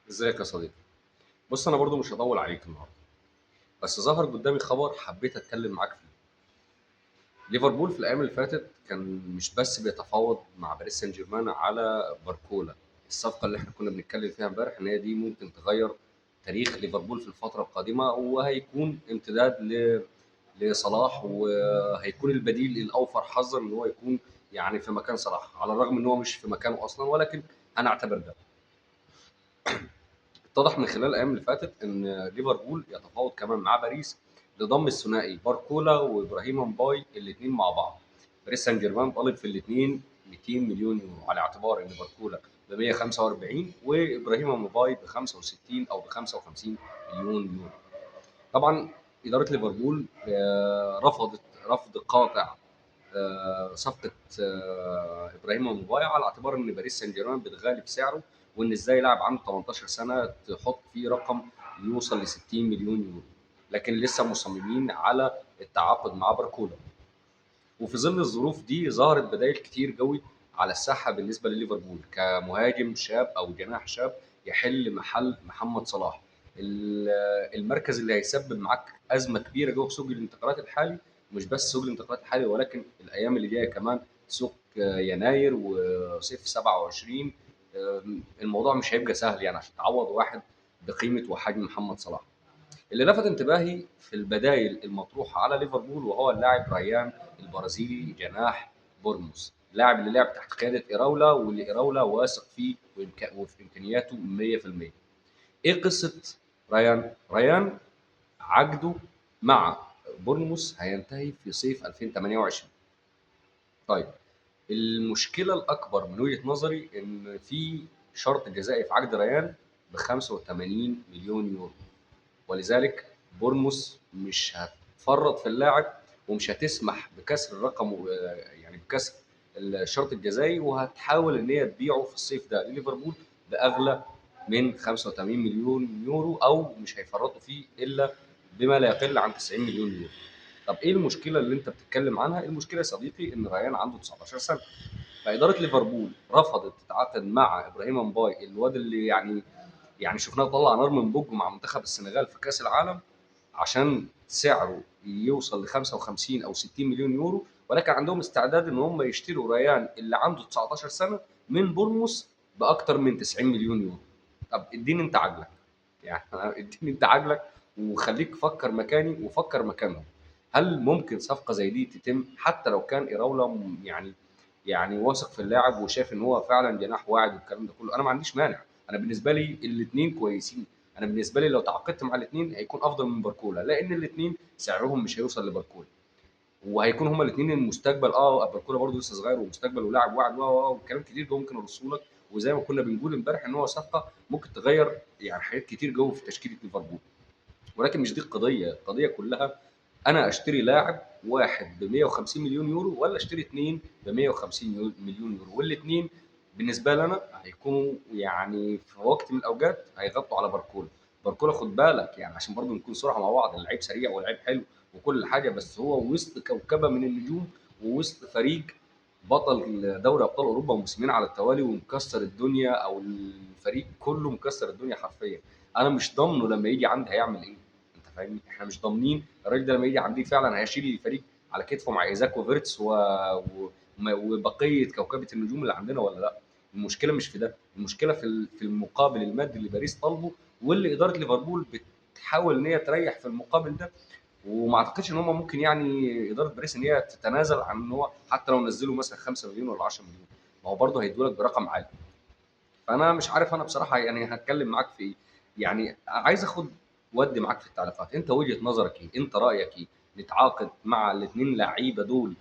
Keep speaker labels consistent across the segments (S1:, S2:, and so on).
S1: ازيك يا صديقي؟ بص، انا برضو مش هطول عليك النهارده، بس ظهر قدامي خبر حبيت اتكلم معاك فيه. ليفربول في الايام اللي فاتت كان مش بس بيتفاوض مع باريس سان جيرمان على باركولا. الصفقه اللي احنا كنا بنتكلم فيها امبارح ان هي دي ممكن تغير تاريخ ليفربول في الفتره القادمه، وهيكون امتداد لصلاح، وهيكون البديل الاوفر حظا ان هو يكون يعني في مكان صلاح، على الرغم ان هو مش في مكانه اصلا، ولكن هنعتبر ده. اتضح من خلال الايام اللي فاتت ان ليفربول يتفاوض كمان مع باريس لضم الثنائي باركولا وابراهيم مباي الاثنين مع بعض. باريس سان جيرمان طالب في الاثنين 200 مليون يورو، على اعتبار ان باركولا ب 145 وابراهيم مباي ب 65 او ب 55 مليون يورو. طبعا اداره ليفربول رفضت رفض قاطع صفقه ابراهيم مباي، على اعتبار ان باريس سان جيرمان بتغالي في سعره، وان ازاي لاعب عنده 18 سنه تحط فيه رقم يوصل ل 60 مليون يورو. لكن لسه مصممين على التعاقد مع باركولا. وفي ظل الظروف دي ظهرت بدائل كتير قوي على الساحه بالنسبه لليفربول كمهاجم شاب او جناح شاب يحل محل محمد صلاح. المركز اللي هيسبب معاك ازمه كبيره جوه في سوق الانتقالات الحالي. مش بس سوق الانتقالات الحالي، ولكن الايام اللي جايه كمان سوق يناير وصيف 27. الموضوع مش هيبقى سهل يعني عشان تعوض واحد بقيمه وحجم محمد صلاح. اللي لفت انتباهي في البدائل المطروحه على ليفربول وهو اللاعب ريان البرازيلي جناح بورنموث، اللاعب اللي لعب تحت قياده ايراولا، واللي ايراولا واثق فيه وفي امكانياته 100%. ايه قصه ريان عقده مع بورنموث هينتهي في صيف 2028. طيب، المشكله الاكبر من وجهه نظري ان في شرط جزائي في عقد ريان ب 85 مليون يورو، ولذلك بورنموث مش هتفرط في اللاعب ومش هتسمح بكسر الرقم، يعني بكسر الشرط الجزائي، وهتحاول ان هي تبيعه في الصيف ده لليفربول باغلى من 85 مليون يورو، او مش هيفرطوا فيه الا بما لا يقل عن 90 مليون يورو. طب ايه المشكله اللي انت بتتكلم عنها؟ المشكله يا صديقي ان ريان عنده 19 سنه، فاداره ليفربول رفضت تتعاقد مع ابراهيم مباي، الواد اللي يعني شفناه طلع نار من بوجه مع منتخب السنغال في كاس العالم، عشان سعره يوصل ل 55 او 60 مليون يورو، ولكن عندهم استعداد ان هم يشتروا ريان اللي عنده 19 سنه من بورموس باكثر من 90 مليون يورو. طب اديني انت عقلك، يعني اديني انت عقلك وخليك فكر مكاني وفكر مكانهم. هل ممكن صفقه زي دي تتم حتى لو كان ايراولا يعني واثق في اللاعب وشايف ان هو فعلا جناح واعد والكلام ده كله؟ انا ما عنديش مانع. انا بالنسبه لي الاثنين كويسين. انا بالنسبه لي لو تعاقدت مع الاثنين هيكون افضل من باركولا، لان الاثنين سعرهم مش هيوصل لباركولا، وهيكون هما الاثنين المستقبل. باركولا برضه لسه صغير ومستقبل ولاعب واعد وكلام كتير جوه ممكن ارسله لك. وزي ما كنا بنقول امبارح ان هو صفقه ممكن تغير يعني حاجات كتير جوه في تشكيله ليفربول. ولكن مش دي القضيه كلها. انا اشتري لاعب واحد ب 150 مليون يورو ولا اشتري اثنين ب 150 مليون يورو، والاثنين بالنسبه لنا هيكونوا يعني في وقت من الاوقات هيغطوا على باركولا. باركولا خد بالك، يعني عشان برضو نكون صراحه مع بعض، اللعيب سريع واللعيب حلو وكل حاجه، بس هو وسط كوكبه من النجوم ووسط فريق بطل دوري ابطال اوروبا موسمين على التوالي ومكسر الدنيا، او الفريق كله مكسر الدنيا حرفيا. انا مش ضامنه لما يجي عندي هيعمل ايه. انت فاهمني؟ احنا مش ضامنين الراجل ده لما يجي عندي فعلا هيشيل الفريق على كتفه مع ايزاك وفيرتس وبقيه كوكبه النجوم اللي عندنا ولا لا. المشكله مش في ده، المشكله في المقابل المادي اللي باريس طالبه، واللي اداره ليفربول بتحاول ان هي تريح في المقابل ده. وما اعتقدش ان هم ممكن يعني اداره باريس ان هي تتنازل عن ان هو حتى لو نزلوا مثلا 5 مليون ولا 10 مليون، ما هو برضه هيدوا لك برقم عالي. فانا مش عارف انا بصراحه يعني هتكلم معاك في ايه. يعني عايز اخد ودي معاك في التعليقات. انت وجهه نظرك ايه؟ انت رايك ايه؟ نتعاقد مع الاثنين لعيبه دول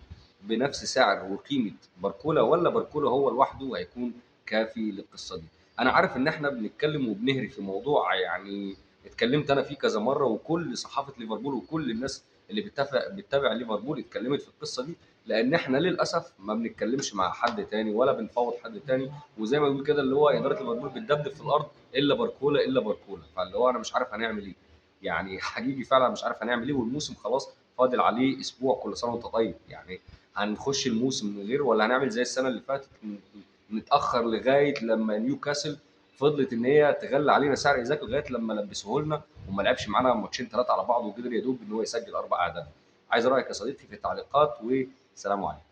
S1: بنفس سعر وقيمه باركولا، ولا باركولا هو لوحده هيكون كافي للقصه دي؟ انا عارف ان احنا بنتكلم وبنهري في موضوع، يعني اتكلمت انا فيه كذا مره، وكل صحافه ليفربول وكل الناس اللي بتتابع ليفربول اتكلمت في القصه دي، لان احنا للاسف ما بنتكلمش مع حد تاني ولا بنفاوض حد تاني. وزي ما بيقول كده اللي هو اداره ليفربول بتدبدب في الارض الا باركولا الا باركولا. فاللي هو انا مش عارف هنعمل ايه، يعني حقيقي فعلا مش عارف هنعمل ايه. والموسم خلاص فاضل عليه اسبوع، كل سنه وانت طيب. يعني هنخش الموسم من غير، ولا هنعمل زي السنه اللي فاتت نتاخر لغايه لما نيوكاسل فضلت ان هي تغلي علينا سعر ايزاك لغايه لما لبسوه لنا وما لعبش معانا ماتشين ثلاثه على بعض، وقدر يا دوب ان هو يسجل 4 اهداف. عايز رايك يا صديقي في التعليقات، والسلام عليكم.